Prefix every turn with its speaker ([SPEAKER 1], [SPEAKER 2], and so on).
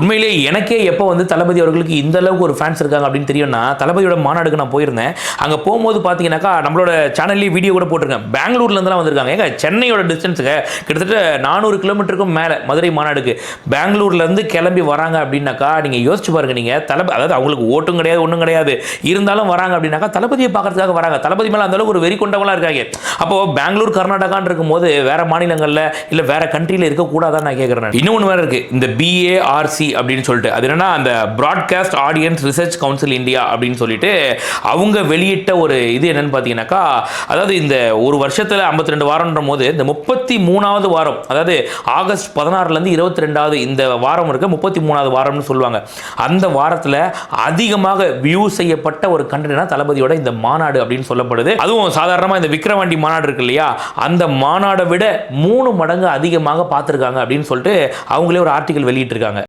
[SPEAKER 1] உண்மையிலே எனக்கே எப்போ வந்து தளபதி அவர்களுக்கு இந்த அளவுக்கு ஒரு ஃபேன்ஸ் இருக்காங்க அப்படின்னு தெரியும்னா, தளபதியோட மாநாடுக்கு நான் போயிருந்தேன். அங்கே போகும்போது பார்த்தீங்கன்னாக்கா, நம்மளோட சேனல்லேயே வீடியோ கூட போட்டிருக்கேன். பெங்களூர்லேருந்துலாம் வந்திருக்காங்க. ஏங்க சென்னையோட டிஸ்டன்ஸுங்க கிட்டத்தட்ட 400 கிலோமீட்டருக்கும் மேலே மதுரை மாநாடுக்கு பெங்களூர்லேருந்து கிளம்பி வராங்க அப்படின்னாக்கா, நீங்கள் யோசிச்சு பாருங்க. நீங்கள் அதாவது அவங்களுக்கு ஓட்டும் கிடையாது, ஒன்றும் கிடையாது. இருந்தாலும் வராங்க அப்படின்னாக்கா, தளபதியை பார்க்கறதுக்காக வராங்க. தளபதி மேலே அந்த அளவுக்கு ஒரு வெறி கொண்டவங்களா இருக்காங்க. அப்போது பெங்களூர் கர்நாடகான்னு இருக்கும்போது வேற மாநிலங்களில் இல்லை வேற கண்ட்ரியில் இருக்கக்கூடாதான் நான் கேட்குறேன். இன்னொன்று வேறு இருக்குது. இந்த BARC அப்படின்னு சொல்லிட்டு, அது என்னன்னா அந்த broadcast audience research council India அப்படின்னு சொல்லிட்டு அவங்க வெளியிட்ட ஒரு இது என்னன்னு பார்த்தீங்கன்னாக்கா, அதாவது இந்த ஒரு வருஷத்தில் 52 வாரம்ன்ற போது இந்த 33வது வாரம், அதாவது ஆகஸ்ட் 16லேருந்து 22வது இந்த வாரம் இருக்க 33வது வாரம்னு சொல்லுவாங்க. அந்த வாரத்தில் அதிகமாக வியூ செய்யப்பட்ட ஒரு கண்டென்ட்னா தளபதியோட இந்த மாநாடு அப்படின்னு சொல்லப்படுது. அதுவும் சாதாரணமாக இந்த விக்கிரவாண்டி மாநாடு இருக்கு இல்லையா, அந்த மாநாடை விட 3 மடங்கு அதிகமாக பார்த்துருக்காங்க அப்படின்னு சொல்லிட்டு அவங்களே ஒரு ஆர்டிகல் வெளியிட்டிருக்காங்க.